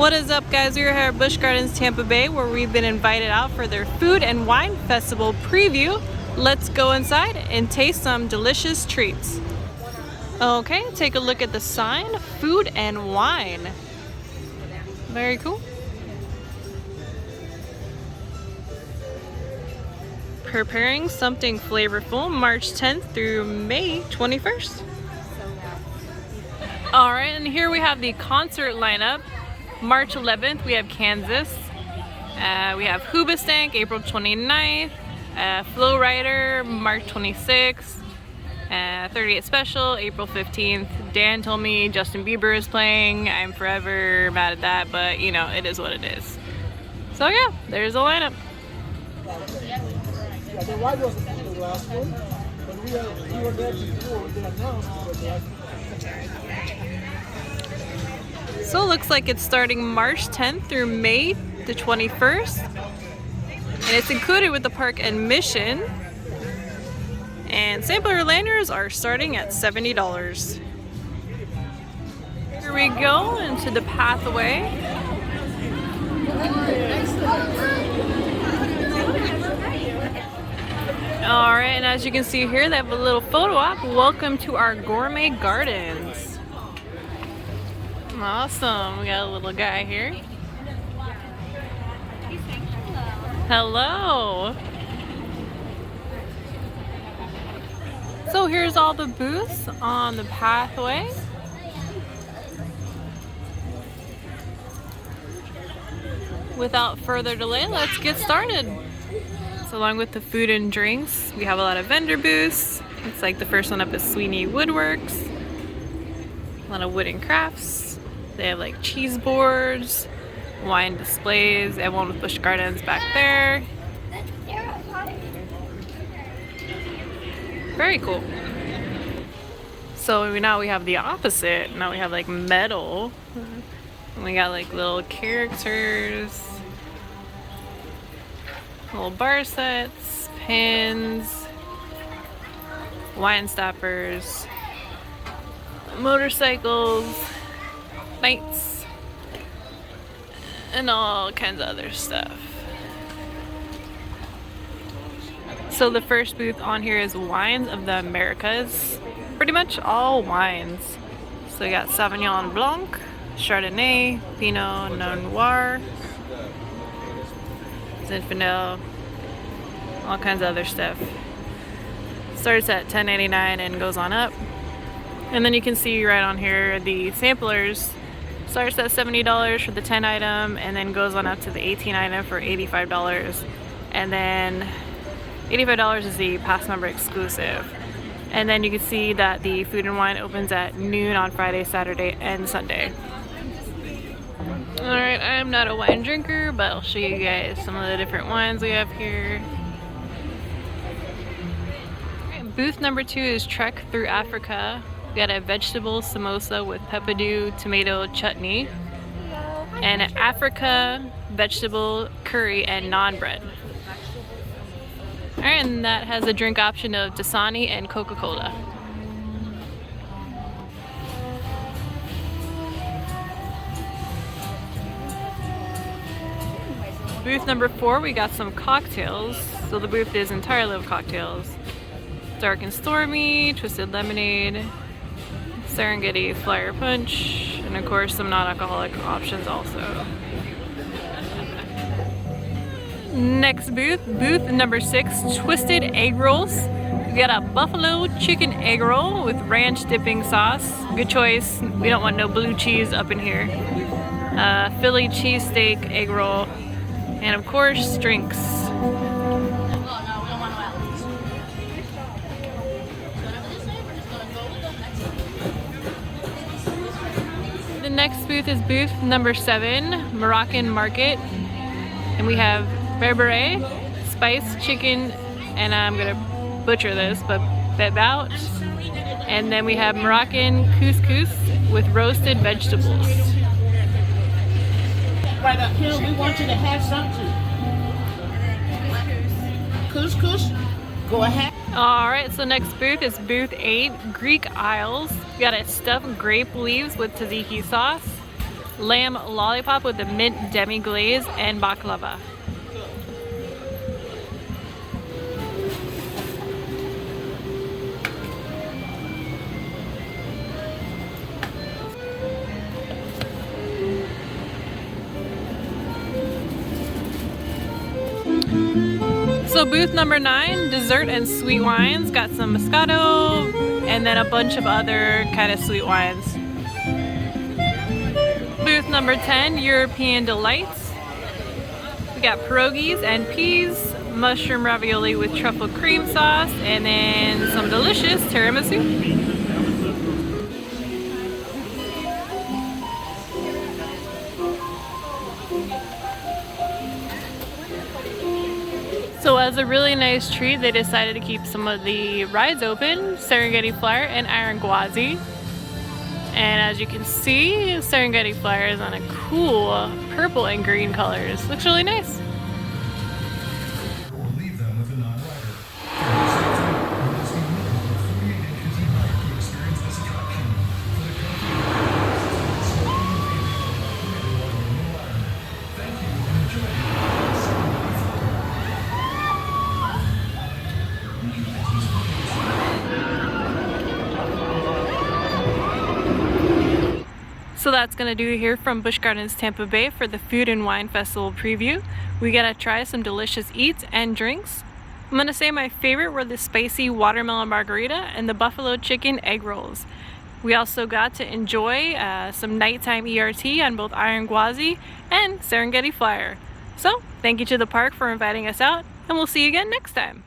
What is up, guys? We're here at Busch Gardens, Tampa Bay, where we've been invited out for their Food and Wine Festival preview. Let's go inside and taste some delicious treats. Okay, take a look at the sign, Food and Wine. Very cool. Preparing something flavorful, March 10th through May 21st. Alright, and here we have the concert lineup. March 11th, we have Kansas. We have Hoobastank, April 29th. Flow Rider, March 26th. 38 Special, April 15th. Dan told me Justin Bieber is playing. I'm forever mad at that, but you know, it is what it is. So yeah, there's the lineup. Yeah, the white was the last one, but we were there before they announced. So it looks like it's starting March 10th through May the 21st. And it's included with the park admission. And sampler lanyards are starting at $70. Here we go into the pathway. Alright, and as you can see here, they have a little photo op. Welcome to our gourmet gardens. Awesome, we got a little guy here. Hello. So here's all the booths on the pathway. Without further delay, let's get started. So along with the food and drinks, we have a lot of vendor booths. It's like the first one up is Sweeney Woodworks. A lot of wooden crafts. They have like cheese boards, wine displays. They have one with Busch Gardens back there. Very cool. So now we have the opposite. Now we have like metal. And we got like little characters, little bar sets, pins, wine stoppers, motorcycles, lights, and all kinds of other stuff. So the first booth on here is Wines of the Americas. Pretty much all wines. So we got Sauvignon Blanc, Chardonnay, Pinot Noir, Zinfandel, all kinds of other stuff. Starts at $10.99 and goes on up. And then you can see right on here the samplers. Starts at $70 for the 10 item and then goes on up to the 18 item for $85. And then $85 is the pass member exclusive. And then you can see that the food and wine opens at noon on Friday, Saturday, and Sunday. Alright, I'm not a wine drinker, but I'll show you guys some of the different wines we have here. Right, booth number 2 is Trek Through Africa. We got a vegetable samosa with peppadew tomato chutney. And an Africa vegetable curry and naan bread. Alright, and that has a drink option of Dasani and Coca-Cola. Booth number 4, we got some cocktails. So the booth is entirely of cocktails. Dark and Stormy, Twisted Lemonade, Serengeti Flyer Punch, and of course some non-alcoholic options also. Next booth, booth number 6, Twisted Eggrolls. We got a buffalo chicken egg roll with ranch dipping sauce. Good choice. We don't want no blue cheese up in here. Philly cheesesteak egg roll, and of course drinks. The next booth is booth number 7, Moroccan Market, and we have Berbere Spiced Chicken, and I'm gonna butcher this, but Batbout, and then we have Moroccan couscous with roasted vegetables. Right up here, we want you to have something. Couscous, go ahead. Alright, so next booth is booth 8, Greek Isles. We got a stuffed grape leaves with tzatziki sauce. lamb lollipop with the mint demi glaze, and baklava. So booth number 9, dessert and sweet wines, got some Moscato and then a bunch of other kind of sweet wines. Booth number 10, European delights. We got pierogies and peas, mushroom ravioli with truffle cream sauce, and then some delicious tiramisu. So as a really nice treat, they decided to keep some of the rides open, Serengeti Flyer and Iron Gwazi. And as you can see, Serengeti Flyer is on a cool purple and green colors. Looks really nice. Or leave them with a non-rider. For your safety, you must be minimum 48 inches in height to experience this attraction. For the comfort of thank you and enjoy Serengeti Flyer. So that's gonna do it here from Busch Gardens, Tampa Bay for the Food and Wine Festival preview. We gotta try some delicious eats and drinks. I'm gonna say my favorite were the spicy Watermelon Margarita and the Buffalo Chicken Eggrolls. We also got to enjoy some nighttime ERT on both Iron Gwazi and Serengeti Flyer. So thank you to the park for inviting us out, and we'll see you again next time.